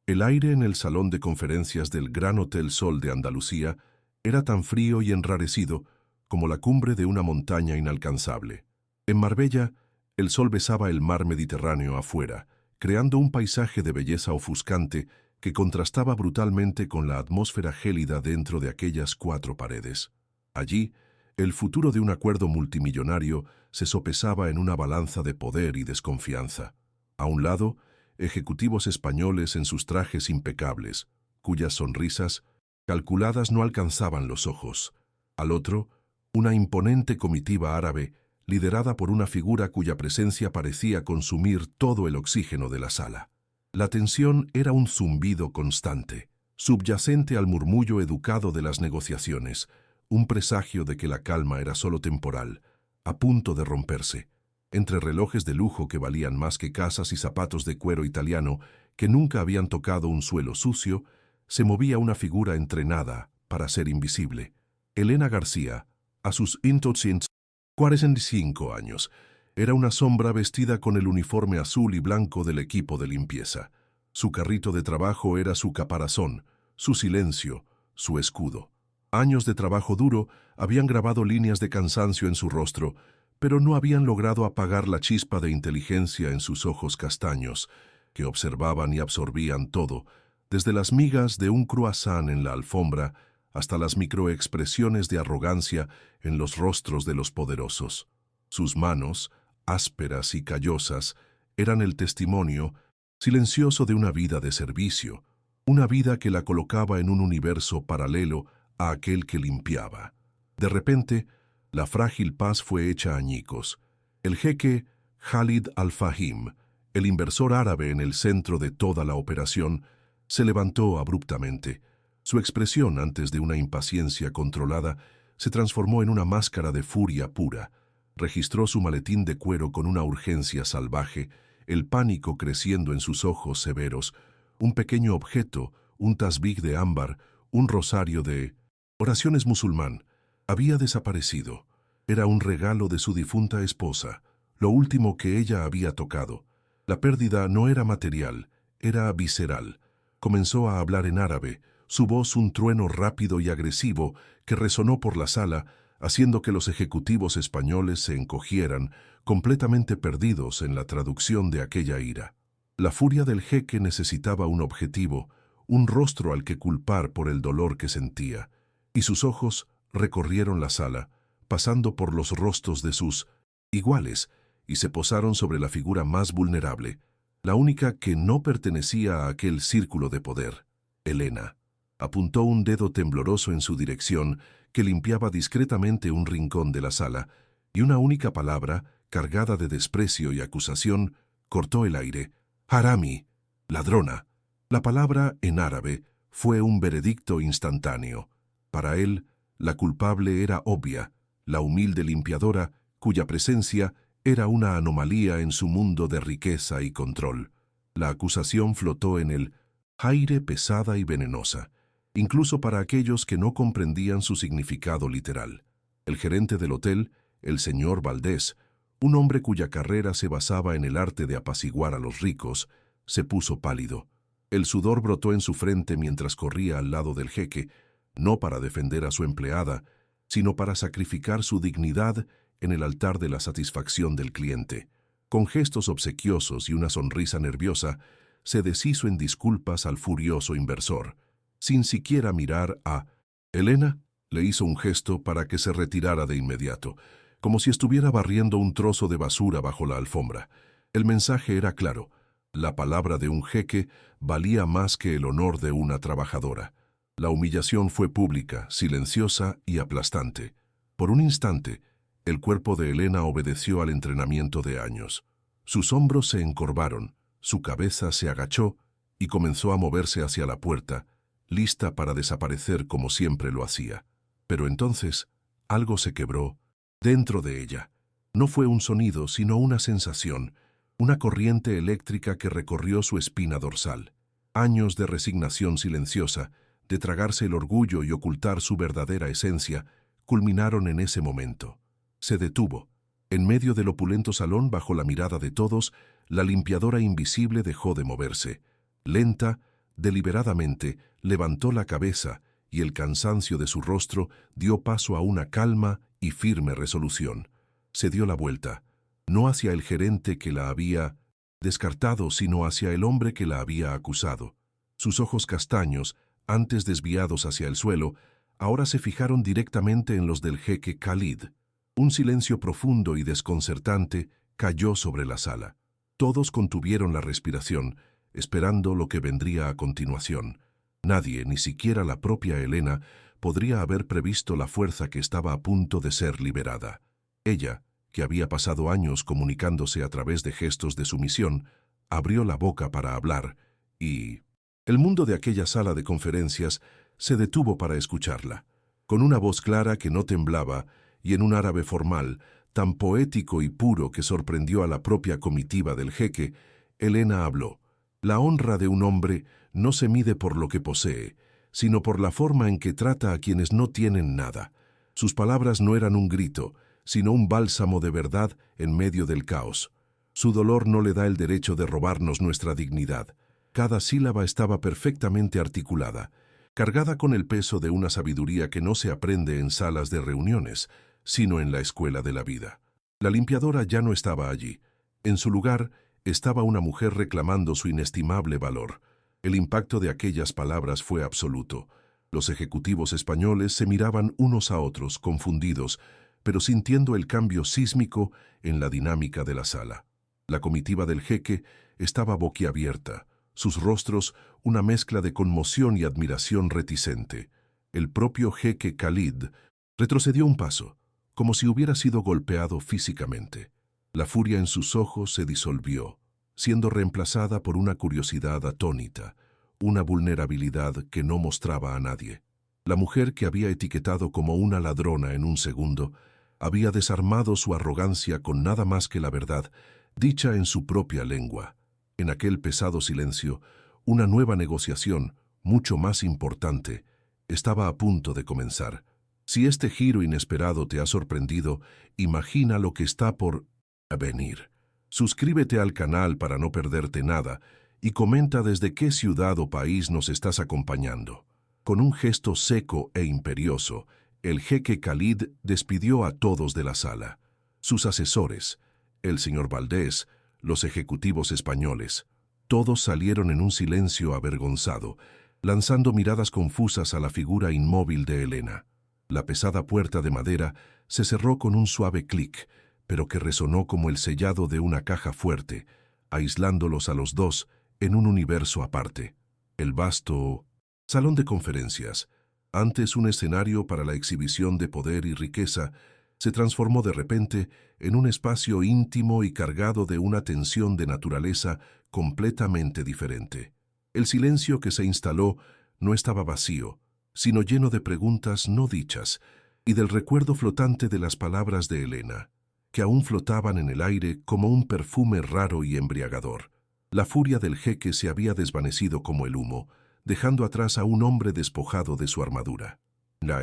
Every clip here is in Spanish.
El aire en el salón de conferencias del Gran Hotel Sol de Andalucía era tan frío y enrarecido como la cumbre de una montaña inalcanzable. En Marbella, el sol besaba el mar Mediterráneo afuera, creando un paisaje de belleza ofuscante que contrastaba brutalmente con la atmósfera gélida dentro de aquellas cuatro paredes. Allí, el futuro de un acuerdo multimillonario se sopesaba en una balanza de poder y desconfianza. A un lado, ejecutivos españoles en sus trajes impecables, cuyas sonrisas, calculadas, no alcanzaban los ojos. Al otro, una imponente comitiva árabe, liderada por una figura cuya presencia parecía consumir todo el oxígeno de la sala. La tensión era un zumbido constante, subyacente al murmullo educado de las negociaciones, un presagio de que la calma era solo temporal, a punto de romperse. Entre relojes de lujo que valían más que casas y zapatos de cuero italiano que nunca habían tocado un suelo sucio, se movía una figura entrenada para ser invisible. Elena García, a sus 45 años, era una sombra vestida con el uniforme azul y blanco del equipo de limpieza. Su carrito de trabajo era su caparazón, su silencio, su escudo. Años de trabajo duro habían grabado líneas de cansancio en su rostro, pero no habían logrado apagar la chispa de inteligencia en sus ojos castaños, que observaban y absorbían todo, desde las migas de un croissant en la alfombra hasta las microexpresiones de arrogancia en los rostros de los poderosos. Sus manos, ásperas y callosas, eran el testimonio silencioso de una vida de servicio, una vida que la colocaba en un universo paralelo a aquel que limpiaba. De repente, la frágil paz fue hecha añicos. El jeque Khalid Al-Fahim, el inversor árabe en el centro de toda la operación, se levantó abruptamente. Su expresión, antes de una impaciencia controlada, se transformó en una máscara de furia pura. Registró su maletín de cuero con una urgencia salvaje, el pánico creciendo en sus ojos severos. Un pequeño objeto, un tasbih de ámbar, un rosario de oraciones musulmán, había desaparecido. Era un regalo de su difunta esposa, lo último que ella había tocado. La pérdida no era material, era visceral. Comenzó a hablar en árabe, su voz un trueno rápido y agresivo que resonó por la sala, haciendo que los ejecutivos españoles se encogieran, completamente perdidos en la traducción de aquella ira. La furia del jeque necesitaba un objetivo, un rostro al que culpar por el dolor que sentía, y sus ojos recorrieron la sala, pasando por los rostros de sus iguales, y se posaron sobre la figura más vulnerable, la única que no pertenecía a aquel círculo de poder, Elena. Apuntó un dedo tembloroso en su dirección, que limpiaba discretamente un rincón de la sala, y una única palabra, cargada de desprecio y acusación, cortó el aire. Harami, ladrona. La palabra, en árabe, fue un veredicto instantáneo. Para él, la culpable era obvia, la humilde limpiadora, cuya presencia era una anomalía en su mundo de riqueza y control. La acusación flotó en el aire, pesada y venenosa, incluso para aquellos que no comprendían su significado literal. El gerente del hotel, el señor Valdés, un hombre cuya carrera se basaba en el arte de apaciguar a los ricos, se puso pálido. El sudor brotó en su frente mientras corría al lado del jeque, no para defender a su empleada, sino para sacrificar su dignidad en el altar de la satisfacción del cliente. Con gestos obsequiosos y una sonrisa nerviosa, se deshizo en disculpas al furioso inversor. Sin siquiera mirar a Elena, le hizo un gesto para que se retirara de inmediato, como si estuviera barriendo un trozo de basura bajo la alfombra. El mensaje era claro: la palabra de un jeque valía más que el honor de una trabajadora. La humillación fue pública, silenciosa y aplastante. Por un instante, el cuerpo de Elena obedeció al entrenamiento de años. Sus hombros se encorvaron, su cabeza se agachó y comenzó a moverse hacia la puerta, lista para desaparecer como siempre lo hacía. Pero entonces, algo se quebró dentro de ella. No fue un sonido, sino una sensación, una corriente eléctrica que recorrió su espina dorsal. Años de resignación silenciosa, de tragarse el orgullo y ocultar su verdadera esencia, culminaron en ese momento. Se detuvo. En medio del opulento salón, bajo la mirada de todos, la limpiadora invisible dejó de moverse. Lenta, Deliberadamente levantó la cabeza y el cansancio de su rostro dio paso a una calma y firme resolución. Se dio la vuelta, no hacia el gerente que la había descartado, sino hacia el hombre que la había acusado. Sus ojos castaños, antes desviados hacia el suelo, ahora se fijaron directamente en los del jeque Khalid. Un silencio profundo y desconcertante cayó sobre la sala. Todos contuvieron la respiración, esperando lo que vendría a continuación. Nadie, ni siquiera la propia Elena, podría haber previsto la fuerza que estaba a punto de ser liberada. Ella, que había pasado años comunicándose a través de gestos de sumisión, abrió la boca para hablar y el mundo de aquella sala de conferencias se detuvo para escucharla. Con una voz clara que no temblaba y en un árabe formal, tan poético y puro que sorprendió a la propia comitiva del jeque, Elena habló. La honra de un hombre no se mide por lo que posee, sino por la forma en que trata a quienes no tienen nada. Sus palabras no eran un grito, sino un bálsamo de verdad en medio del caos. Su dolor no le da el derecho de robarnos nuestra dignidad. Cada sílaba estaba perfectamente articulada, cargada con el peso de una sabiduría que no se aprende en salas de reuniones, sino en la escuela de la vida. La limpiadora ya no estaba allí. En su lugar estaba una mujer reclamando su inestimable valor. El impacto de aquellas palabras fue absoluto. Los ejecutivos españoles se miraban unos a otros, confundidos, pero sintiendo el cambio sísmico en la dinámica de la sala. La comitiva del jeque estaba boquiabierta, sus rostros una mezcla de conmoción y admiración reticente. El propio jeque Khalid retrocedió un paso, como si hubiera sido golpeado físicamente. La furia en sus ojos se disolvió, siendo reemplazada por una curiosidad atónita, una vulnerabilidad que no mostraba a nadie. La mujer que había etiquetado como una ladrona en un segundo, había desarmado su arrogancia con nada más que la verdad, dicha en su propia lengua. En aquel pesado silencio, una nueva negociación, mucho más importante, estaba a punto de comenzar. Si este giro inesperado te ha sorprendido, imagina lo que está por venir. Suscríbete al canal para no perderte nada y comenta desde qué ciudad o país nos estás acompañando. Con un gesto seco e imperioso, el jeque Khalid despidió a todos de la sala. Sus asesores, el señor Valdés, los ejecutivos españoles, todos salieron en un silencio avergonzado, lanzando miradas confusas a la figura inmóvil de Elena. La pesada puerta de madera se cerró con un suave clic, pero que resonó como el sellado de una caja fuerte, aislándolos a los dos en un universo aparte. El vasto salón de conferencias, antes un escenario para la exhibición de poder y riqueza, se transformó de repente en un espacio íntimo y cargado de una tensión de naturaleza completamente diferente. El silencio que se instaló no estaba vacío, sino lleno de preguntas no dichas y del recuerdo flotante de las palabras de Elena, que aún flotaban en el aire como un perfume raro y embriagador. La furia del jeque se había desvanecido como el humo, dejando atrás a un hombre despojado de su armadura. La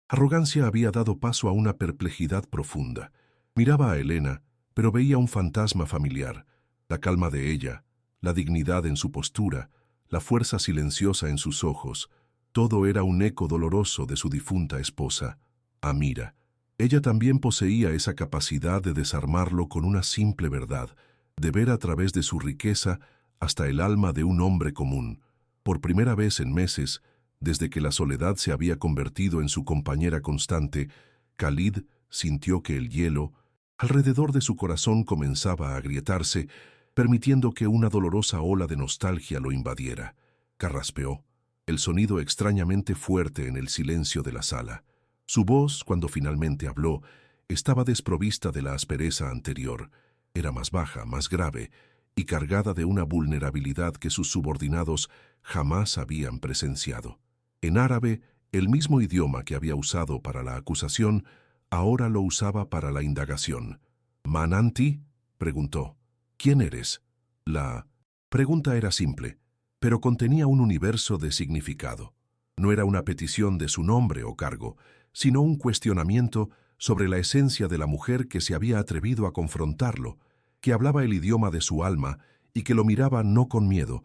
arrogancia había dado paso a una perplejidad profunda. Miraba a Elena, pero veía un fantasma familiar, la calma de ella, la dignidad en su postura, la fuerza silenciosa en sus ojos. Todo era un eco doloroso de su difunta esposa, Amira. Ella también poseía esa capacidad de desarmarlo con una simple verdad, de ver a través de su riqueza hasta el alma de un hombre común. Por primera vez en meses, desde que la soledad se había convertido en su compañera constante, Khalid sintió que el hielo alrededor de su corazón comenzaba a agrietarse, permitiendo que una dolorosa ola de nostalgia lo invadiera. Carraspeó, el sonido extrañamente fuerte en el silencio de la sala. Su voz, cuando finalmente habló, estaba desprovista de la aspereza anterior. Era más baja, más grave, y cargada de una vulnerabilidad que sus subordinados jamás habían presenciado. En árabe, el mismo idioma que había usado para la acusación, ahora lo usaba para la indagación. «¿Mananti?», preguntó. «¿Quién eres?». La pregunta era simple, pero contenía un universo de significado. No era una petición de su nombre o cargo, sino un cuestionamiento sobre la esencia de la mujer que se había atrevido a confrontarlo, que hablaba el idioma de su alma y que lo miraba no con miedo,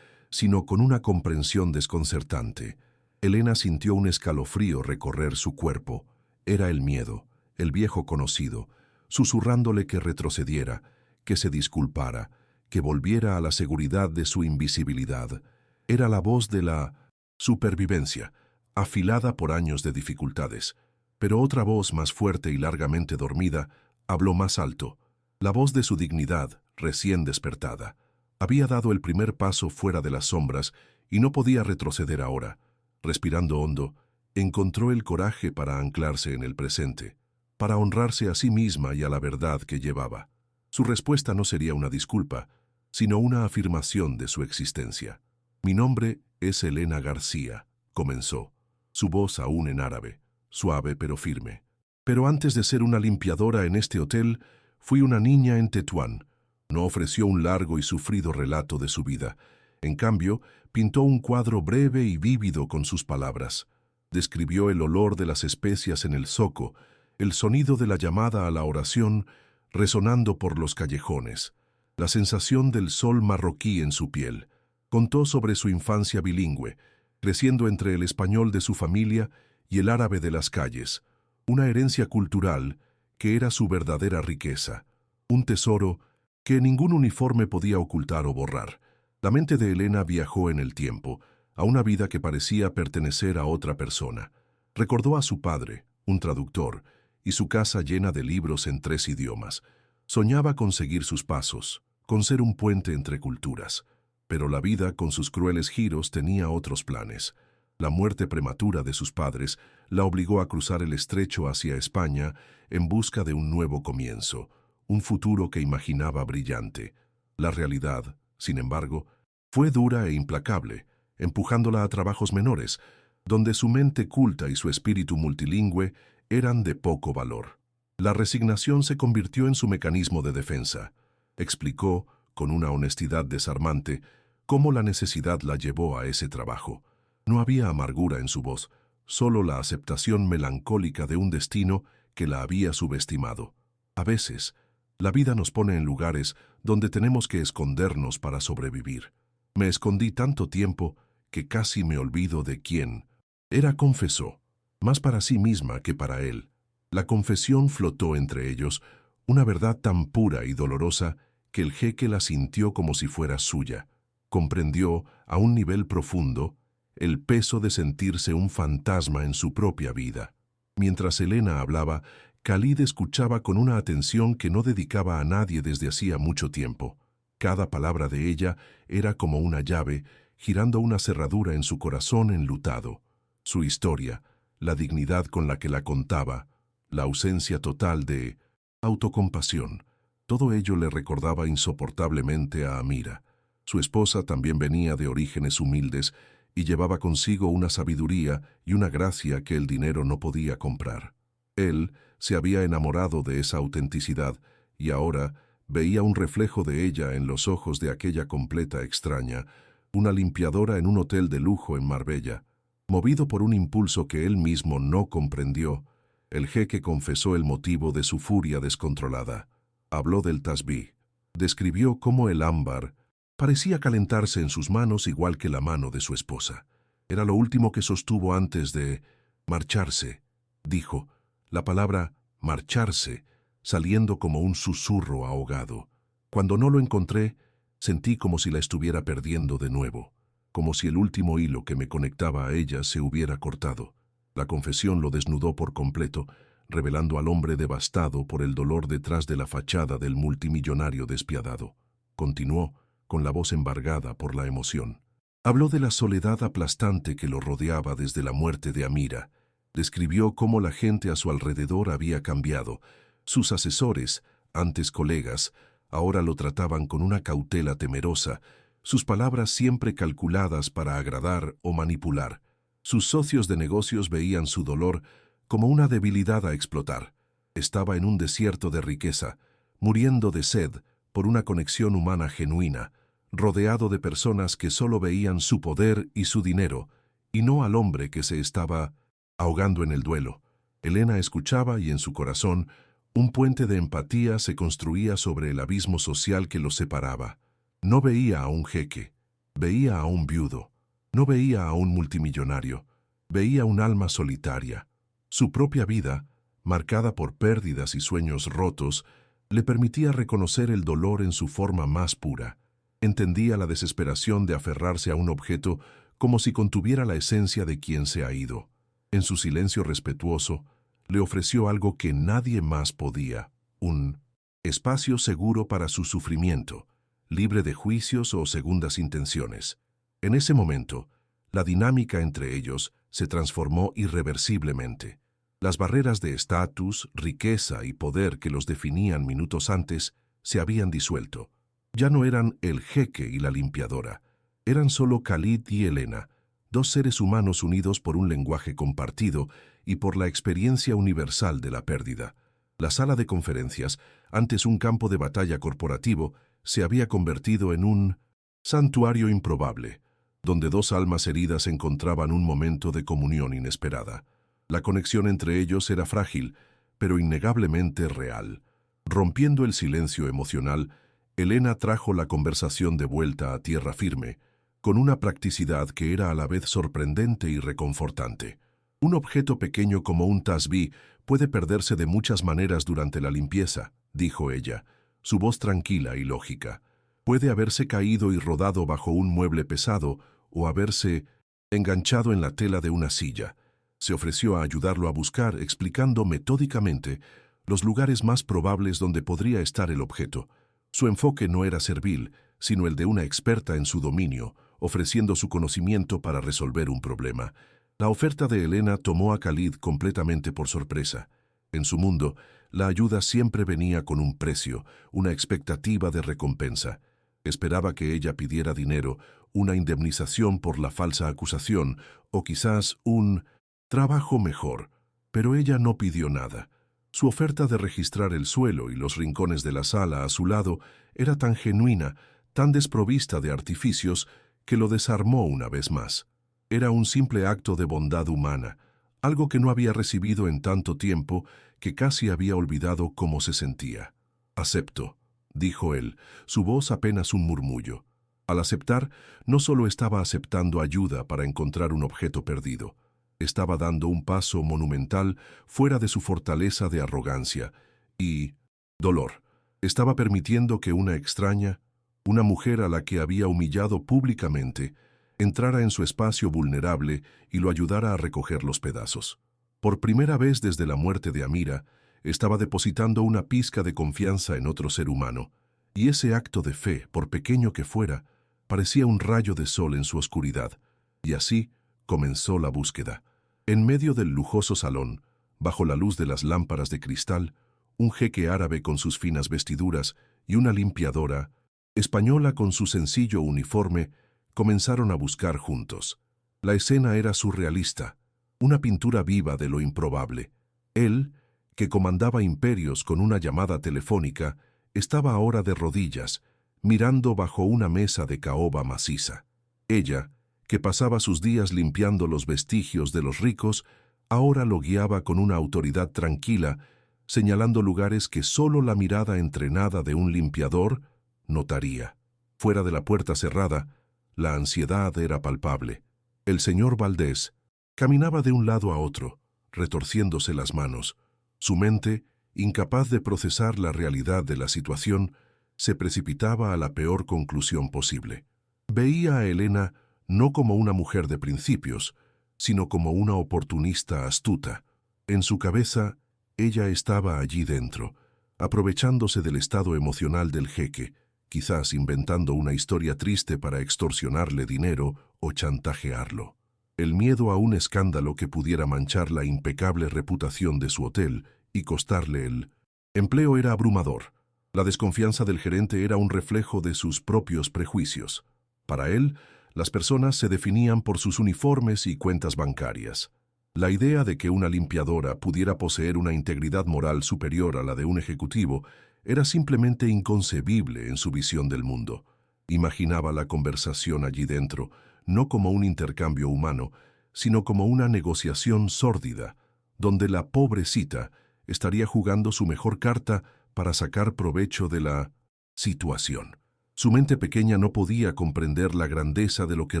sino con una comprensión desconcertante. Elena sintió un escalofrío recorrer su cuerpo. Era el miedo, el viejo conocido, susurrándole que retrocediera, que se disculpara, que volviera a la seguridad de su invisibilidad. Era la voz de la supervivencia, afilada por años de dificultades. Pero otra voz más fuerte y largamente dormida habló más alto, la voz de su dignidad, recién despertada. Había dado el primer paso fuera de las sombras y no podía retroceder ahora. Respirando hondo, encontró el coraje para anclarse en el presente, para honrarse a sí misma y a la verdad que llevaba. Su respuesta no sería una disculpa, sino una afirmación de su existencia. «Mi nombre es Elena García», comenzó, su voz aún en árabe, suave pero firme. «Pero antes de ser una limpiadora en este hotel, fui una niña en Tetuán». No ofreció un largo y sufrido relato de su vida. En cambio, pintó un cuadro breve y vívido con sus palabras. Describió el olor de las especias en el zoco, el sonido de la llamada a la oración resonando por los callejones, la sensación del sol marroquí en su piel. Contó sobre su infancia bilingüe, creciendo entre el español de su familia y el árabe de las calles, una herencia cultural que era su verdadera riqueza, un tesoro que ningún uniforme podía ocultar o borrar. La mente de Elena viajó en el tiempo, a una vida que parecía pertenecer a otra persona. Recordó a su padre, un traductor, y su casa llena de libros en 3 idiomas. Soñaba con seguir sus pasos, con ser un puente entre culturas. Pero la vida, con sus crueles giros, tenía otros planes. La muerte prematura de sus padres la obligó a cruzar el estrecho hacia España en busca de un nuevo comienzo, un futuro que imaginaba brillante. La realidad, sin embargo, fue dura e implacable, empujándola a trabajos menores, donde su mente culta y su espíritu multilingüe eran de poco valor. La resignación se convirtió en su mecanismo de defensa. Explicó, con una honestidad desarmante, cómo la necesidad la llevó a ese trabajo. No había amargura en su voz, solo la aceptación melancólica de un destino que la había subestimado. A veces, la vida nos pone en lugares donde tenemos que escondernos para sobrevivir. Me escondí tanto tiempo que casi me olvido de quién era, confesó, más para sí misma que para él. La confesión flotó entre ellos, una verdad tan pura y dolorosa que el jeque la sintió como si fuera suya. Comprendió, a un nivel profundo, el peso de sentirse un fantasma en su propia vida. Mientras Elena hablaba, Khalid escuchaba con una atención que no dedicaba a nadie desde hacía mucho tiempo. Cada palabra de ella era como una llave, girando una cerradura en su corazón enlutado. Su historia, la dignidad con la que la contaba, la ausencia total de autocompasión, todo ello le recordaba insoportablemente a Amira. Su esposa también venía de orígenes humildes y llevaba consigo una sabiduría y una gracia que el dinero no podía comprar. Él se había enamorado de esa autenticidad y ahora veía un reflejo de ella en los ojos de aquella completa extraña, una limpiadora en un hotel de lujo en Marbella. Movido por un impulso que él mismo no comprendió, el jeque confesó el motivo de su furia descontrolada. Habló del tasbí. Describió cómo el ámbar parecía calentarse en sus manos igual que la mano de su esposa. Era lo último que sostuvo antes de marcharse, dijo, la palabra marcharse saliendo como un susurro ahogado. Cuando no lo encontré, sentí como si la estuviera perdiendo de nuevo, como si el último hilo que me conectaba a ella se hubiera cortado. La confesión lo desnudó por completo, revelando al hombre devastado por el dolor detrás de la fachada del multimillonario despiadado. Continuó, con la voz embargada por la emoción. Habló de la soledad aplastante que lo rodeaba desde la muerte de Amira. Describió cómo la gente a su alrededor había cambiado. Sus asesores, antes colegas, ahora lo trataban con una cautela temerosa, sus palabras siempre calculadas para agradar o manipular. Sus socios de negocios veían su dolor como una debilidad a explotar. Estaba en un desierto de riqueza, muriendo de sed por una conexión humana genuina, rodeado de personas que solo veían su poder y su dinero, y no al hombre que se estaba ahogando en el duelo. Elena escuchaba y en su corazón un puente de empatía se construía sobre el abismo social que los separaba. No veía a un jeque, Veía a un viudo, no veía a un multimillonario, veía un alma solitaria. Su propia vida, marcada por pérdidas y sueños rotos, le permitía reconocer el dolor en su forma más pura. Entendía la desesperación de aferrarse a un objeto como si contuviera la esencia de quien se ha ido. En su silencio respetuoso, le ofreció algo que nadie más podía, un espacio seguro para su sufrimiento, libre de juicios o segundas intenciones. En ese momento, la dinámica entre ellos se transformó irreversiblemente. Las barreras de estatus, riqueza y poder que los definían minutos antes se habían disuelto. Ya no eran el jeque y la limpiadora, eran solo Khalid y Elena, dos seres humanos unidos por un lenguaje compartido y por la experiencia universal de la pérdida. La sala de conferencias, antes un campo de batalla corporativo, se había convertido en un santuario improbable, donde dos almas heridas encontraban un momento de comunión inesperada. La conexión entre ellos era frágil, pero innegablemente real. Rompiendo el silencio emocional, Elena trajo la conversación de vuelta a tierra firme, con una practicidad que era a la vez sorprendente y reconfortante. Un objeto pequeño como un tasbí puede perderse de muchas maneras durante la limpieza, dijo ella, su voz tranquila y lógica. Puede haberse caído y rodado bajo un mueble pesado o haberse enganchado en la tela de una silla. Se ofreció a ayudarlo a buscar, explicando metódicamente los lugares más probables donde podría estar el objeto. Su enfoque no era servil, sino el de una experta en su dominio, ofreciendo su conocimiento para resolver un problema. La oferta de Elena tomó a Khalid completamente por sorpresa. En su mundo, la ayuda siempre venía con un precio, una expectativa de recompensa. Esperaba que ella pidiera dinero, una indemnización por la falsa acusación, o quizás un trabajo mejor, pero ella no pidió nada. Su oferta de registrar el suelo y los rincones de la sala a su lado era tan genuina, tan desprovista de artificios, que lo desarmó una vez más. Era un simple acto de bondad humana, algo que no había recibido en tanto tiempo que casi había olvidado cómo se sentía. «Acepto», dijo él, su voz apenas un murmullo. Al aceptar, no solo estaba aceptando ayuda para encontrar un objeto perdido, estaba dando un paso monumental fuera de su fortaleza de arrogancia y dolor. Estaba permitiendo que una extraña, una mujer a la que había humillado públicamente, entrara en su espacio vulnerable y lo ayudara a recoger los pedazos. Por primera vez desde la muerte de Amira, estaba depositando una pizca de confianza en otro ser humano, y ese acto de fe, por pequeño que fuera, parecía un rayo de sol en su oscuridad, y así comenzó la búsqueda. En medio del lujoso salón, bajo la luz de las lámparas de cristal, un jeque árabe con sus finas vestiduras y una limpiadora española con su sencillo uniforme comenzaron a buscar juntos. La escena era surrealista, una pintura viva de lo improbable. Él, que comandaba imperios con una llamada telefónica, estaba ahora de rodillas, mirando bajo una mesa de caoba maciza. Ella, que pasaba sus días limpiando los vestigios de los ricos, ahora lo guiaba con una autoridad tranquila, señalando lugares que solo la mirada entrenada de un limpiador notaría. Fuera de la puerta cerrada, la ansiedad era palpable. El señor Valdés caminaba de un lado a otro, retorciéndose las manos. Su mente, incapaz de procesar la realidad de la situación, se precipitaba a la peor conclusión posible. Veía a Elena no como una mujer de principios, sino como una oportunista astuta. En su cabeza, ella estaba allí dentro, aprovechándose del estado emocional del jeque, quizás inventando una historia triste para extorsionarle dinero o chantajearlo. El miedo a un escándalo que pudiera manchar la impecable reputación de su hotel y costarle el empleo era abrumador. La desconfianza del gerente era un reflejo de sus propios prejuicios. Para él, las personas se definían por sus uniformes y cuentas bancarias. La idea de que una limpiadora pudiera poseer una integridad moral superior a la de un ejecutivo era simplemente inconcebible en su visión del mundo. Imaginaba la conversación allí dentro, no como un intercambio humano, sino como una negociación sórdida, donde la pobrecita estaría jugando su mejor carta para sacar provecho de la situación. Su mente pequeña no podía comprender la grandeza de lo que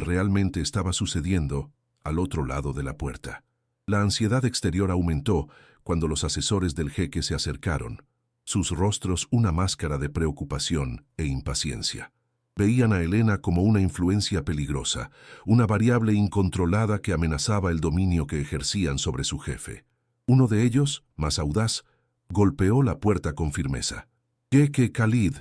realmente estaba sucediendo al otro lado de la puerta. La ansiedad exterior aumentó cuando los asesores del jeque se acercaron, sus rostros una máscara de preocupación e impaciencia. Veían a Elena como una influencia peligrosa, una variable incontrolada que amenazaba el dominio que ejercían sobre su jefe. Uno de ellos, más audaz, golpeó la puerta con firmeza. «Jeque Khalid,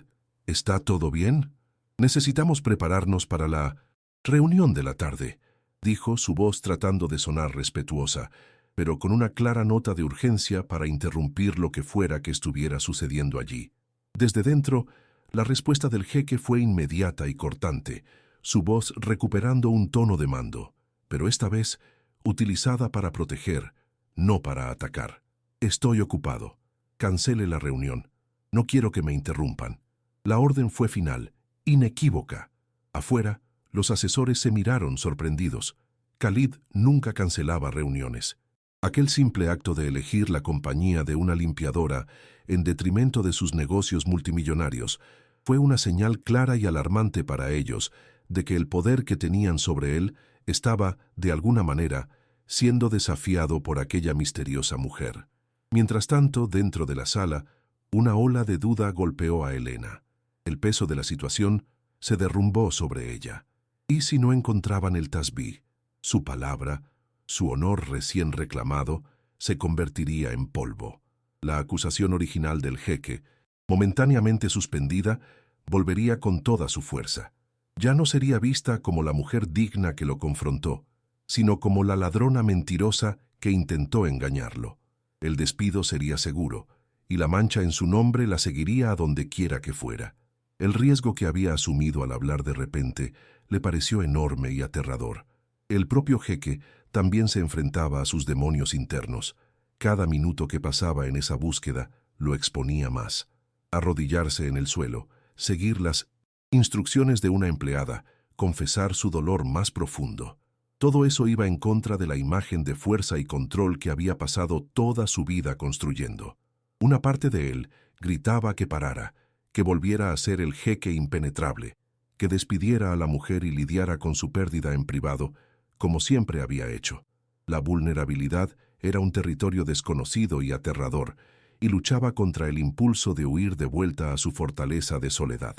¿está todo bien? Necesitamos prepararnos para la reunión de la tarde», dijo, su voz tratando de sonar respetuosa, pero con una clara nota de urgencia para interrumpir lo que fuera que estuviera sucediendo allí. Desde dentro, la respuesta del jeque fue inmediata y cortante, su voz recuperando un tono de mando, pero esta vez utilizada para proteger, no para atacar. «Estoy ocupado. Cancele la reunión. No quiero que me interrumpan». La orden fue final, inequívoca. Afuera, los asesores se miraron sorprendidos. Khalid nunca cancelaba reuniones. Aquel simple acto de elegir la compañía de una limpiadora en detrimento de sus negocios multimillonarios fue una señal clara y alarmante para ellos de que el poder que tenían sobre él estaba, de alguna manera, siendo desafiado por aquella misteriosa mujer. Mientras tanto, dentro de la sala, una ola de duda golpeó a Elena. El peso de la situación se derrumbó sobre ella. ¿Y si no encontraban el tasbí? Su palabra, su honor recién reclamado, se convertiría en polvo. La acusación original del jeque, momentáneamente suspendida, volvería con toda su fuerza. Ya no sería vista como la mujer digna que lo confrontó, sino como la ladrona mentirosa que intentó engañarlo. El despido sería seguro, y la mancha en su nombre la seguiría a donde quiera que fuera. El riesgo que había asumido al hablar de repente le pareció enorme y aterrador. El propio jeque también se enfrentaba a sus demonios internos. Cada minuto que pasaba en esa búsqueda lo exponía más. Arrodillarse en el suelo, seguir las instrucciones de una empleada, confesar su dolor más profundo. Todo eso iba en contra de la imagen de fuerza y control que había pasado toda su vida construyendo. Una parte de él gritaba que parara, que volviera a ser el jeque impenetrable, que despidiera a la mujer y lidiara con su pérdida en privado, como siempre había hecho. La vulnerabilidad era un territorio desconocido y aterrador, y luchaba contra el impulso de huir de vuelta a su fortaleza de soledad.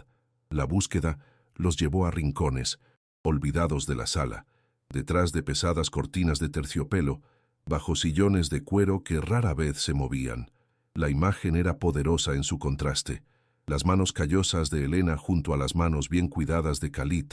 La búsqueda los llevó a rincones, olvidados de la sala, detrás de pesadas cortinas de terciopelo, bajo sillones de cuero que rara vez se movían. La imagen era poderosa en su contraste. Las manos callosas de Elena junto a las manos bien cuidadas de Khalid,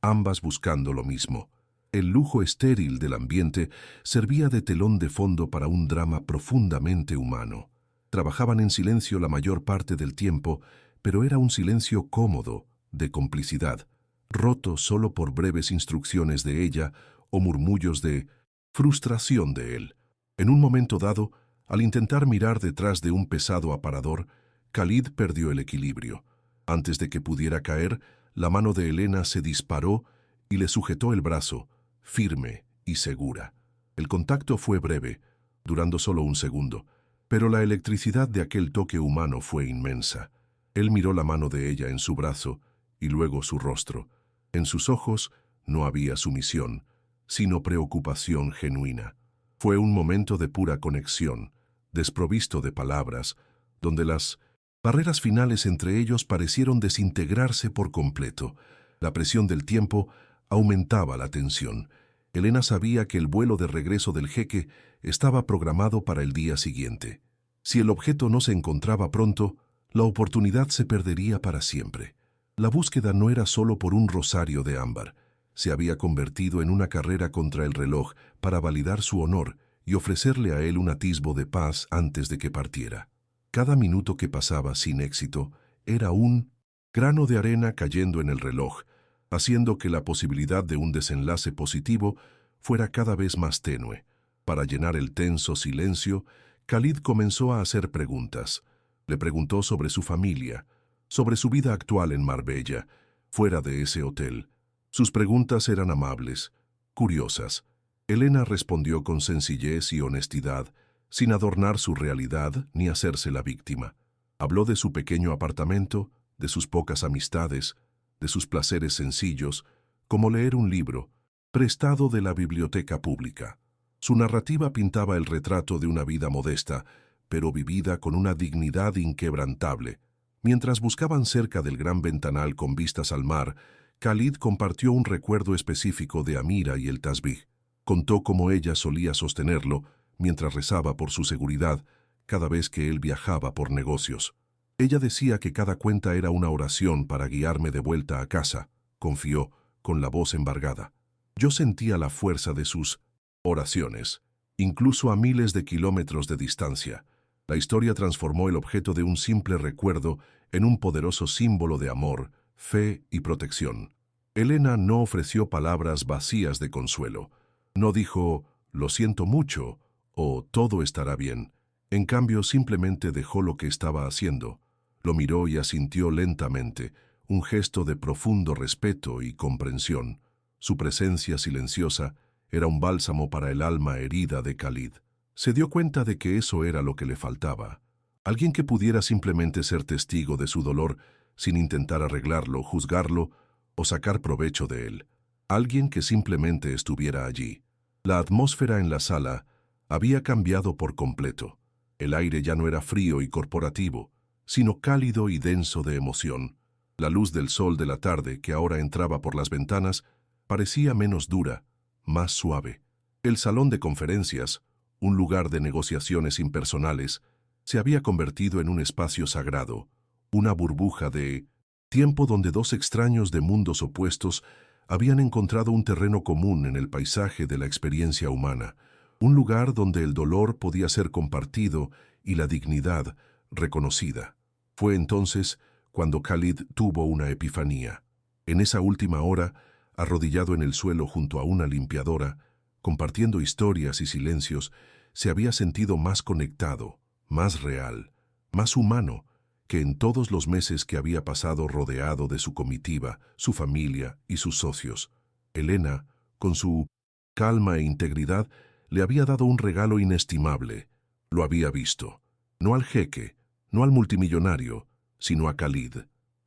ambas buscando lo mismo. El lujo estéril del ambiente servía de telón de fondo para un drama profundamente humano. Trabajaban en silencio la mayor parte del tiempo, pero era un silencio cómodo, de complicidad, roto solo por breves instrucciones de ella o murmullos de frustración de él. En un momento dado, al intentar mirar detrás de un pesado aparador, Khalid perdió el equilibrio. Antes de que pudiera caer, la mano de Elena se disparó y le sujetó el brazo, firme y segura. El contacto fue breve, durando solo un segundo, pero la electricidad de aquel toque humano fue inmensa. Él miró la mano de ella en su brazo y luego su rostro. En sus ojos no había sumisión, sino preocupación genuina. Fue un momento de pura conexión, desprovisto de palabras, donde las barreras finales entre ellos parecieron desintegrarse por completo. La presión del tiempo aumentaba la tensión. Elena sabía que el vuelo de regreso del jeque estaba programado para el día siguiente. Si el objeto no se encontraba pronto, la oportunidad se perdería para siempre. La búsqueda no era solo por un rosario de ámbar. Se había convertido en una carrera contra el reloj para validar su honor y ofrecerle a él un atisbo de paz antes de que partiera. Cada minuto que pasaba sin éxito era un grano de arena cayendo en el reloj, haciendo que la posibilidad de un desenlace positivo fuera cada vez más tenue. Para llenar el tenso silencio, Khalid comenzó a hacer preguntas. Le preguntó sobre su familia, sobre su vida actual en Marbella, fuera de ese hotel. Sus preguntas eran amables, curiosas. Elena respondió con sencillez y honestidad, sin adornar su realidad ni hacerse la víctima. Habló de su pequeño apartamento, de sus pocas amistades, de sus placeres sencillos, como leer un libro, prestado de la biblioteca pública. Su narrativa pintaba el retrato de una vida modesta, pero vivida con una dignidad inquebrantable. Mientras buscaban cerca del gran ventanal con vistas al mar, Khalid compartió un recuerdo específico de Amira y el tasbih. Contó cómo ella solía sostenerlo mientras rezaba por su seguridad cada vez que él viajaba por negocios. Ella decía que cada cuenta era una oración para guiarme de vuelta a casa, confió, con la voz embargada. Yo sentía la fuerza de sus oraciones, incluso a miles de kilómetros de distancia. La historia transformó el objeto de un simple recuerdo en un poderoso símbolo de amor, fe y protección. Elena no ofreció palabras vacías de consuelo. No dijo, lo siento mucho, o todo estará bien. En cambio, simplemente dejó lo que estaba haciendo. Lo miró y asintió lentamente, un gesto de profundo respeto y comprensión. Su presencia silenciosa era un bálsamo para el alma herida de Khalid. Se dio cuenta de que eso era lo que le faltaba. Alguien que pudiera simplemente ser testigo de su dolor sin intentar arreglarlo, juzgarlo o sacar provecho de él. Alguien que simplemente estuviera allí. La atmósfera en la sala había cambiado por completo. El aire ya no era frío y corporativo, sino cálido y denso de emoción. La luz del sol de la tarde, que ahora entraba por las ventanas, parecía menos dura, más suave. El salón de conferencias, un lugar de negociaciones impersonales, se había convertido en un espacio sagrado, una burbuja de tiempo donde dos extraños de mundos opuestos habían encontrado un terreno común en el paisaje de la experiencia humana, un lugar donde el dolor podía ser compartido y la dignidad reconocida. Fue entonces cuando Khalid tuvo una epifanía. En esa última hora, arrodillado en el suelo junto a una limpiadora, compartiendo historias y silencios, se había sentido más conectado, más real, más humano que en todos los meses que había pasado rodeado de su comitiva, su familia y sus socios. Elena, con su calma e integridad, le había dado un regalo inestimable. Lo había visto. No al jeque, no al multimillonario, sino a Khalid,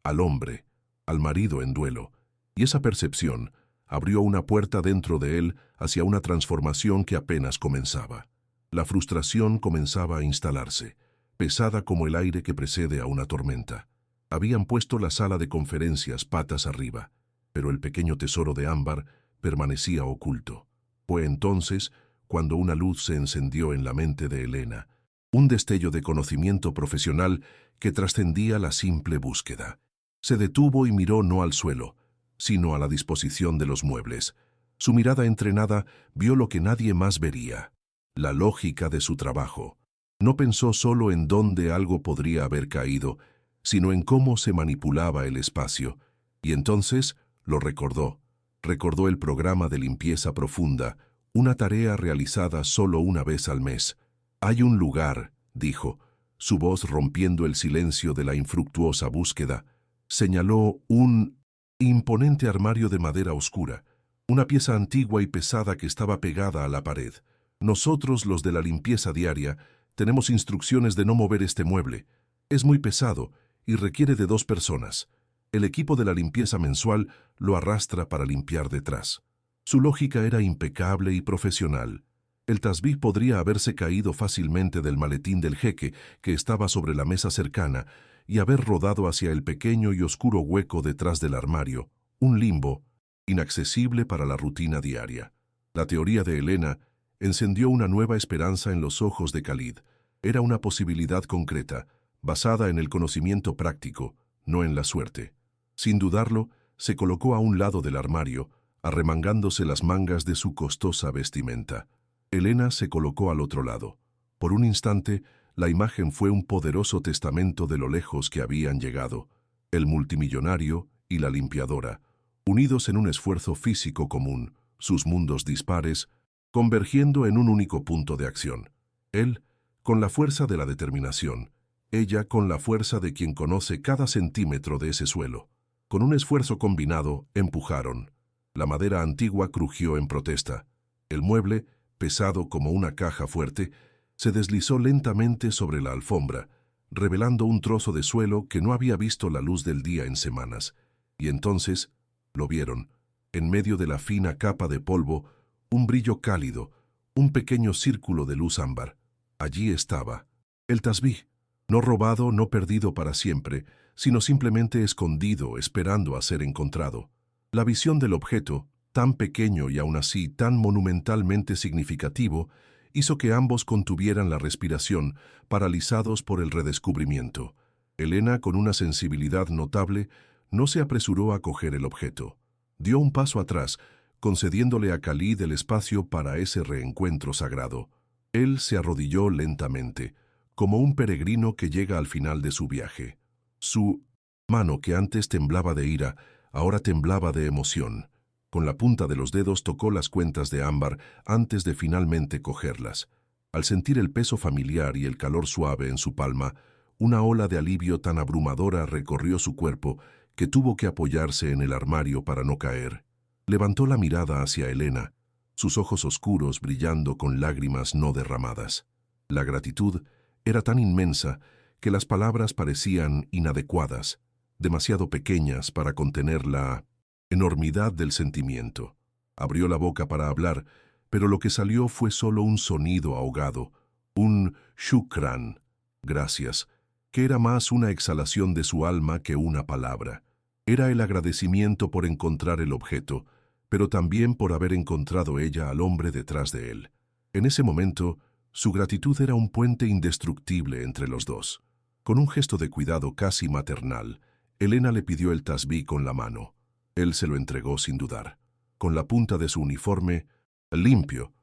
al hombre, al marido en duelo. Y esa percepción abrió una puerta dentro de él hacia una transformación que apenas comenzaba. La frustración comenzaba a instalarse, pesada como el aire que precede a una tormenta. Habían puesto la sala de conferencias patas arriba, pero el pequeño tesoro de ámbar permanecía oculto. Fue entonces cuando una luz se encendió en la mente de Elena, un destello de conocimiento profesional que trascendía la simple búsqueda. Se detuvo y miró no al suelo, sino a la disposición de los muebles. Su mirada entrenada vio lo que nadie más vería, la lógica de su trabajo. No pensó solo en dónde algo podría haber caído, sino en cómo se manipulaba el espacio. Y entonces lo recordó. Recordó el programa de limpieza profunda, una tarea realizada solo una vez al mes. Hay un lugar, dijo, su voz rompiendo el silencio de la infructuosa búsqueda. Señaló un imponente armario de madera oscura, una pieza antigua y pesada que estaba pegada a la pared. Nosotros, los de la limpieza diaria, tenemos instrucciones de no mover este mueble. Es muy pesado y requiere de 2 personas. El equipo de la limpieza mensual lo arrastra para limpiar detrás. Su lógica era impecable y profesional. El tasbih podría haberse caído fácilmente del maletín del jeque que estaba sobre la mesa cercana y haber rodado hacia el pequeño y oscuro hueco detrás del armario, un limbo inaccesible para la rutina diaria. La teoría de Elena encendió una nueva esperanza en los ojos de Khalid. Era una posibilidad concreta, basada en el conocimiento práctico, no en la suerte. Sin dudarlo, se colocó a un lado del armario, arremangándose las mangas de su costosa vestimenta. Elena se colocó al otro lado. Por un instante, la imagen fue un poderoso testamento de lo lejos que habían llegado. El multimillonario y la limpiadora, unidos en un esfuerzo físico común, sus mundos dispares, convergiendo en un único punto de acción. Él, con la fuerza de la determinación, ella con la fuerza de quien conoce cada centímetro de ese suelo. Con un esfuerzo combinado, empujaron. La madera antigua crujió en protesta. El mueble, pesado como una caja fuerte, se deslizó lentamente sobre la alfombra, revelando un trozo de suelo que no había visto la luz del día en semanas. Y entonces lo vieron, en medio de la fina capa de polvo, un brillo cálido, un pequeño círculo de luz ámbar. Allí estaba, el tasbih, no robado, no perdido para siempre, sino simplemente escondido, esperando a ser encontrado. La visión del objeto, tan pequeño y aún así tan monumentalmente significativo, hizo que ambos contuvieran la respiración, paralizados por el redescubrimiento. Elena, con una sensibilidad notable, no se apresuró a coger el objeto. Dio un paso atrás, concediéndole a Khalid el espacio para ese reencuentro sagrado. Él se arrodilló lentamente, como un peregrino que llega al final de su viaje. Su mano, que antes temblaba de ira, ahora temblaba de emoción. Con la punta de los dedos tocó las cuentas de ámbar antes de finalmente cogerlas. Al sentir el peso familiar y el calor suave en su palma, una ola de alivio tan abrumadora recorrió su cuerpo que tuvo que apoyarse en el armario para no caer. Levantó la mirada hacia Elena, sus ojos oscuros brillando con lágrimas no derramadas. La gratitud era tan inmensa que las palabras parecían inadecuadas, demasiado pequeñas para contener la enormidad del sentimiento. Abrió la boca para hablar, pero lo que salió fue solo un sonido ahogado, un shukran, gracias, que era más una exhalación de su alma que una palabra. Era el agradecimiento por encontrar el objeto, pero también por haber encontrado ella al hombre detrás de él. En ese momento, su gratitud era un puente indestructible entre los dos. Con un gesto de cuidado casi maternal, Elena le pidió el tasbih con la mano. Él se lo entregó sin dudar. Con la punta de su uniforme, limpió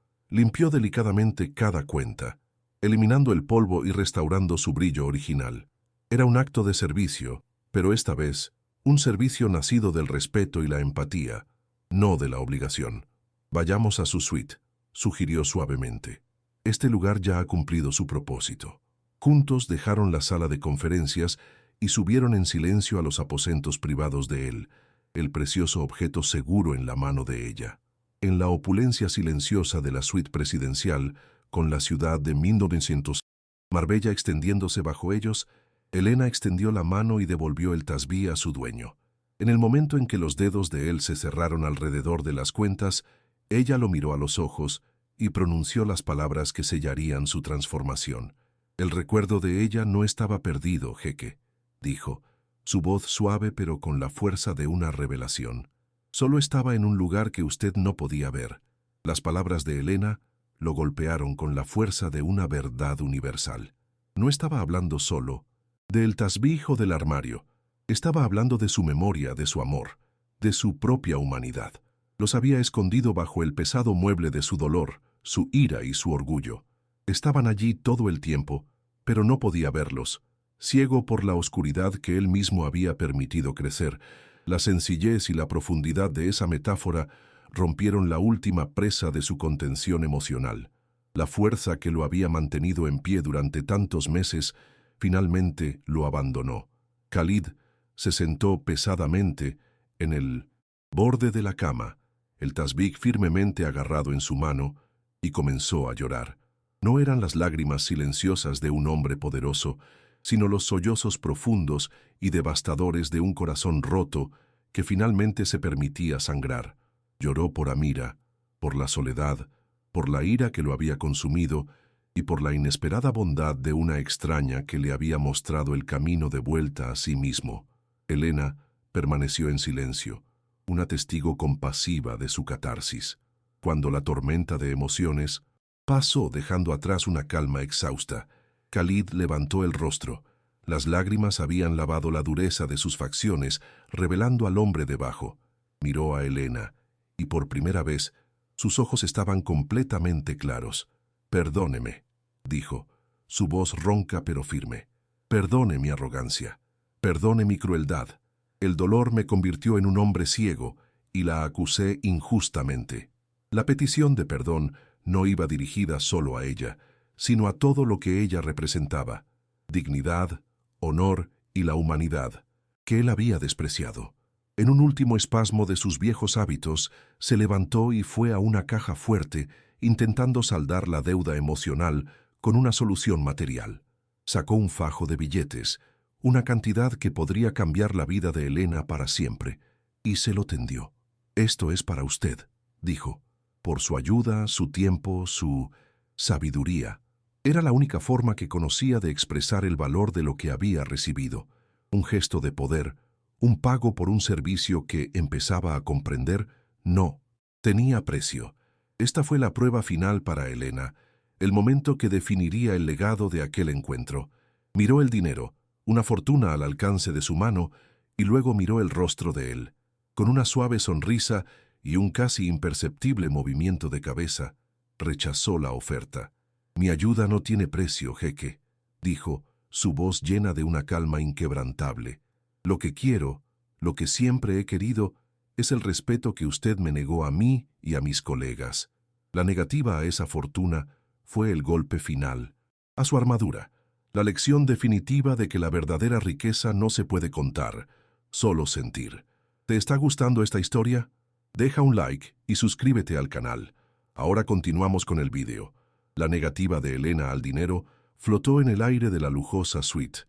delicadamente cada cuenta, eliminando el polvo y restaurando su brillo original. Era un acto de servicio, pero esta vez, un servicio nacido del respeto y la empatía, no de la obligación. Vayamos a su suite, sugirió suavemente. Este lugar ya ha cumplido su propósito. Juntos dejaron la sala de conferencias y subieron en silencio a los aposentos privados de él, el precioso objeto seguro en la mano de ella. En la opulencia silenciosa de la suite presidencial, con la ciudad de 1900, Marbella extendiéndose bajo ellos, Elena extendió la mano y devolvió el tasbih a su dueño. En el momento en que los dedos de él se cerraron alrededor de las cuentas, ella lo miró a los ojos y pronunció las palabras que sellarían su transformación. El recuerdo de ella no estaba perdido, jeque, dijo, su voz suave pero con la fuerza de una revelación. Solo estaba en un lugar que usted no podía ver. Las palabras de Elena lo golpearon con la fuerza de una verdad universal. No estaba hablando solo del tasbih o del armario. Estaba hablando de su memoria, de su amor, de su propia humanidad. Los había escondido bajo el pesado mueble de su dolor, su ira y su orgullo. Estaban allí todo el tiempo, pero no podía verlos. Ciego por la oscuridad que él mismo había permitido crecer, la sencillez y la profundidad de esa metáfora rompieron la última presa de su contención emocional. La fuerza que lo había mantenido en pie durante tantos meses finalmente lo abandonó. Khalid se sentó pesadamente en el borde de la cama, el tasbih firmemente agarrado en su mano, y comenzó a llorar. No eran las lágrimas silenciosas de un hombre poderoso, sino los sollozos profundos y devastadores de un corazón roto que finalmente se permitía sangrar. Lloró por Amira, por la soledad, por la ira que lo había consumido y por la inesperada bondad de una extraña que le había mostrado el camino de vuelta a sí mismo. Elena permaneció en silencio, una testigo compasiva de su catarsis. Cuando la tormenta de emociones pasó dejando atrás una calma exhausta, Khalid levantó el rostro. Las lágrimas habían lavado la dureza de sus facciones, revelando al hombre debajo. Miró a Elena, y por primera vez, sus ojos estaban completamente claros. «Perdóneme», dijo, su voz ronca pero firme. «Perdone mi arrogancia. Perdone mi crueldad. El dolor me convirtió en un hombre ciego, y la acusé injustamente». La petición de perdón no iba dirigida solo a ella, sino a todo lo que ella representaba: dignidad, honor y la humanidad, que él había despreciado. En un último espasmo de sus viejos hábitos, se levantó y fue a una caja fuerte, intentando saldar la deuda emocional con una solución material. Sacó un fajo de billetes, una cantidad que podría cambiar la vida de Elena para siempre, y se lo tendió. «Esto es para usted», dijo, «por su ayuda, su tiempo, su sabiduría». Era la única forma que conocía de expresar el valor de lo que había recibido. Un gesto de poder, un pago por un servicio que empezaba a comprender, no tenía precio. Esta fue la prueba final para Elena, el momento que definiría el legado de aquel encuentro. Miró el dinero, una fortuna al alcance de su mano, y luego miró el rostro de él. Con una suave sonrisa y un casi imperceptible movimiento de cabeza, rechazó la oferta. «Mi ayuda no tiene precio, jeque», dijo, su voz llena de una calma inquebrantable. «Lo que quiero, lo que siempre he querido, es el respeto que usted me negó a mí y a mis colegas». La negativa a esa fortuna fue el golpe final, a su armadura, la lección definitiva de que la verdadera riqueza no se puede contar, solo sentir. ¿Te está gustando esta historia? Deja un like y suscríbete al canal. Ahora continuamos con el vídeo. La negativa de Elena al dinero flotó en el aire de la lujosa suite,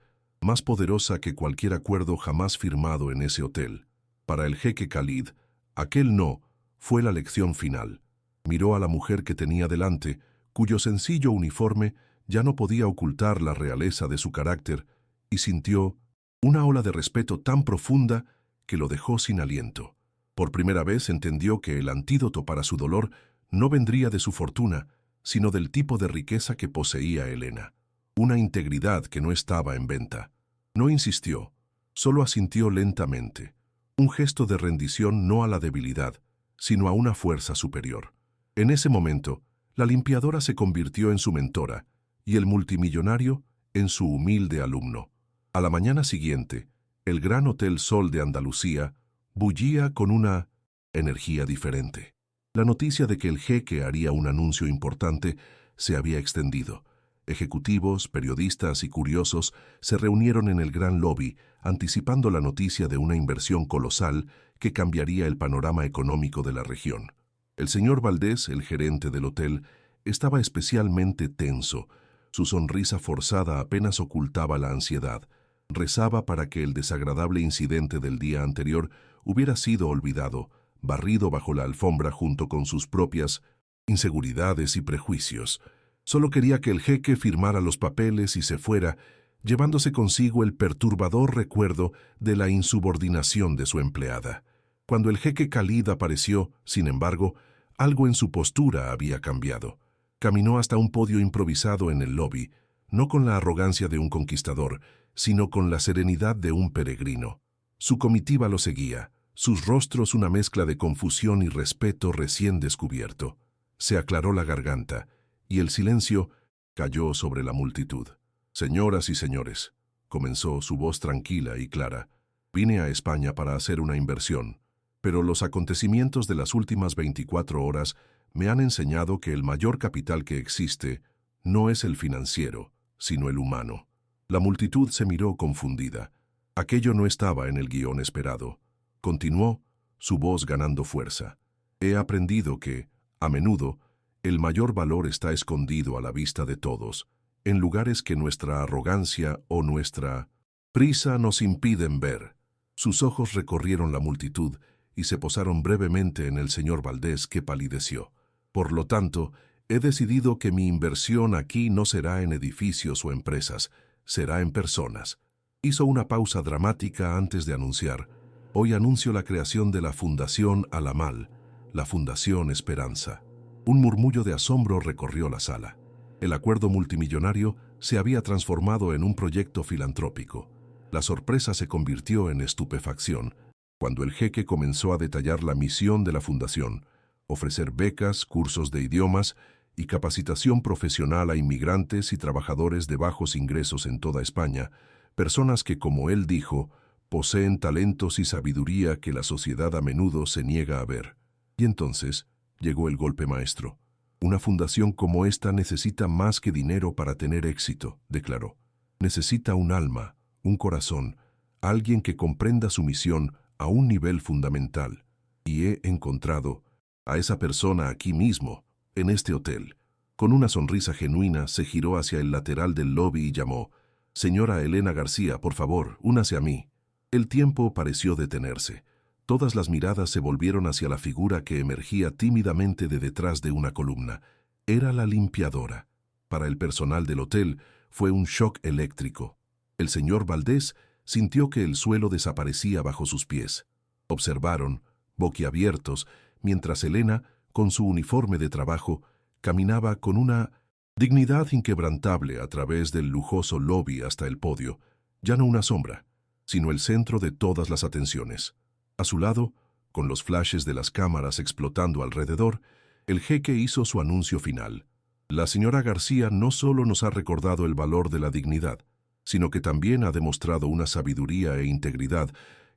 más poderosa que cualquier acuerdo jamás firmado en ese hotel. Para el jeque Khalid, aquel no fue la lección final. Miró a la mujer que tenía delante, cuyo sencillo uniforme ya no podía ocultar la realeza de su carácter, y sintió una ola de respeto tan profunda que lo dejó sin aliento. Por primera vez entendió que el antídoto para su dolor no vendría de su fortuna, sino del tipo de riqueza que poseía Elena. Una integridad que no estaba en venta. No insistió, solo asintió lentamente. Un gesto de rendición no a la debilidad, sino a una fuerza superior. En ese momento, la limpiadora se convirtió en su mentora y el multimillonario en su humilde alumno. A la mañana siguiente, el Gran Hotel Sol de Andalucía bullía con una energía diferente. La noticia de que el jeque haría un anuncio importante se había extendido. Ejecutivos, periodistas y curiosos se reunieron en el gran lobby, anticipando la noticia de una inversión colosal que cambiaría el panorama económico de la región. El señor Valdés, el gerente del hotel, estaba especialmente tenso. Su sonrisa forzada apenas ocultaba la ansiedad. Rezaba para que el desagradable incidente del día anterior hubiera sido olvidado, barrido bajo la alfombra junto con sus propias inseguridades y prejuicios. Solo quería que el jeque firmara los papeles y se fuera, llevándose consigo el perturbador recuerdo de la insubordinación de su empleada. Cuando el jeque Khalid apareció, sin embargo, algo en su postura había cambiado. Caminó hasta un podio improvisado en el lobby, no con la arrogancia de un conquistador, sino con la serenidad de un peregrino. Su comitiva lo seguía, sus rostros una mezcla de confusión y respeto recién descubierto. Se aclaró la garganta, y el silencio cayó sobre la multitud. «Señoras y señores», comenzó su voz tranquila y clara, «vine a España para hacer una inversión, pero los acontecimientos de las últimas 24 horas me han enseñado que el mayor capital que existe no es el financiero, sino el humano». La multitud se miró confundida. Aquello no estaba en el guión esperado. Continuó, su voz ganando fuerza. «He aprendido que, a menudo, el mayor valor está escondido a la vista de todos, en lugares que nuestra arrogancia o nuestra prisa nos impiden ver». Sus ojos recorrieron la multitud y se posaron brevemente en el señor Valdés, que palideció. «Por lo tanto, he decidido que mi inversión aquí no será en edificios o empresas, será en personas». Hizo una pausa dramática antes de anunciar: «Hoy anuncio la creación de la Fundación Alamal, la Fundación Esperanza». Un murmullo de asombro recorrió la sala. El acuerdo multimillonario se había transformado en un proyecto filantrópico. La sorpresa se convirtió en estupefacción cuando el jeque comenzó a detallar la misión de la fundación: ofrecer becas, cursos de idiomas y capacitación profesional a inmigrantes y trabajadores de bajos ingresos en toda España, personas que, como él dijo, poseen talentos y sabiduría que la sociedad a menudo se niega a ver. Y entonces llegó el golpe maestro. «Una fundación como esta necesita más que dinero para tener éxito», declaró. «Necesita un alma, un corazón, alguien que comprenda su misión a un nivel fundamental. Y he encontrado a esa persona aquí mismo, en este hotel». Con una sonrisa genuina se giró hacia el lateral del lobby y llamó: Señora Elena García, por favor, únase a mí. El tiempo pareció detenerse. Todas las miradas se volvieron hacia la figura que emergía tímidamente de detrás de una columna. Era la limpiadora. Para el personal del hotel fue un shock eléctrico. El señor Valdés sintió que el suelo desaparecía bajo sus pies. Observaron, boquiabiertos, mientras Elena, con su uniforme de trabajo, caminaba con una dignidad inquebrantable a través del lujoso lobby hasta el podio, ya no una sombra, sino el centro de todas las atenciones. A su lado, con los flashes de las cámaras explotando alrededor, el jeque hizo su anuncio final. La señora García no solo nos ha recordado el valor de la dignidad, sino que también ha demostrado una sabiduría e integridad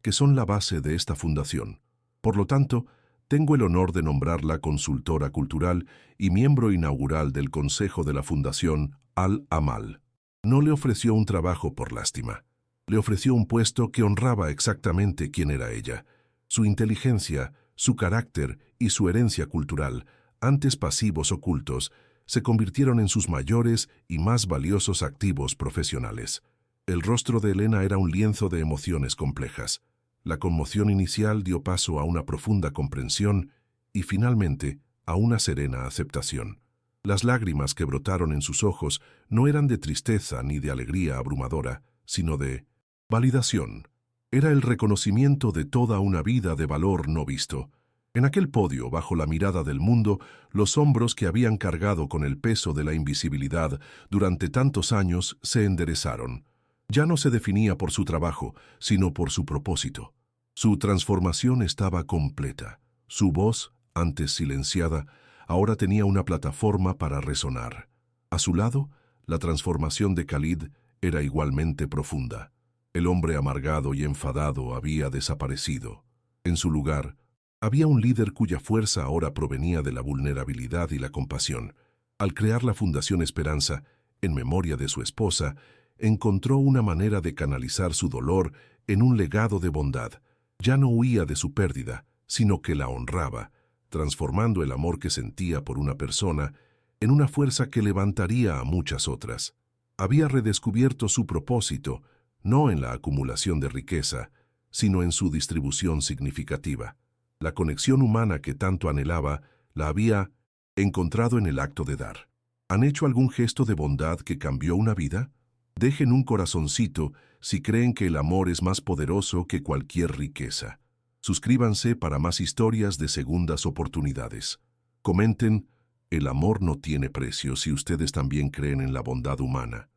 que son la base de esta fundación. Por lo tanto, tengo el honor de nombrarla consultora cultural y miembro inaugural del Consejo de la Fundación Al-Amal. No le ofreció un trabajo por lástima. Le ofreció un puesto que honraba exactamente quién era ella. Su inteligencia, su carácter y su herencia cultural, antes pasivos ocultos, se convirtieron en sus mayores y más valiosos activos profesionales. El rostro de Elena era un lienzo de emociones complejas. La conmoción inicial dio paso a una profunda comprensión y, finalmente, a una serena aceptación. Las lágrimas que brotaron en sus ojos no eran de tristeza ni de alegría abrumadora, sino de validación. Era el reconocimiento de toda una vida de valor no visto. En aquel podio, bajo la mirada del mundo, los hombros que habían cargado con el peso de la invisibilidad durante tantos años se enderezaron. Ya no se definía por su trabajo, sino por su propósito. Su transformación estaba completa. Su voz, antes silenciada, ahora tenía una plataforma para resonar. A su lado, la transformación de Khalid era igualmente profunda. El hombre amargado y enfadado había desaparecido. En su lugar, había un líder cuya fuerza ahora provenía de la vulnerabilidad y la compasión. Al crear la Fundación Esperanza, en memoria de su esposa, encontró una manera de canalizar su dolor en un legado de bondad. Ya no huía de su pérdida, sino que la honraba, transformando el amor que sentía por una persona en una fuerza que levantaría a muchas otras. Había redescubierto su propósito, no en la acumulación de riqueza, sino en su distribución significativa. La conexión humana que tanto anhelaba la había encontrado en el acto de dar. ¿Han hecho algún gesto de bondad que cambió una vida? Dejen un corazoncito si creen que el amor es más poderoso que cualquier riqueza. Suscríbanse para más historias de segundas oportunidades. Comenten, el amor no tiene precio si ustedes también creen en la bondad humana.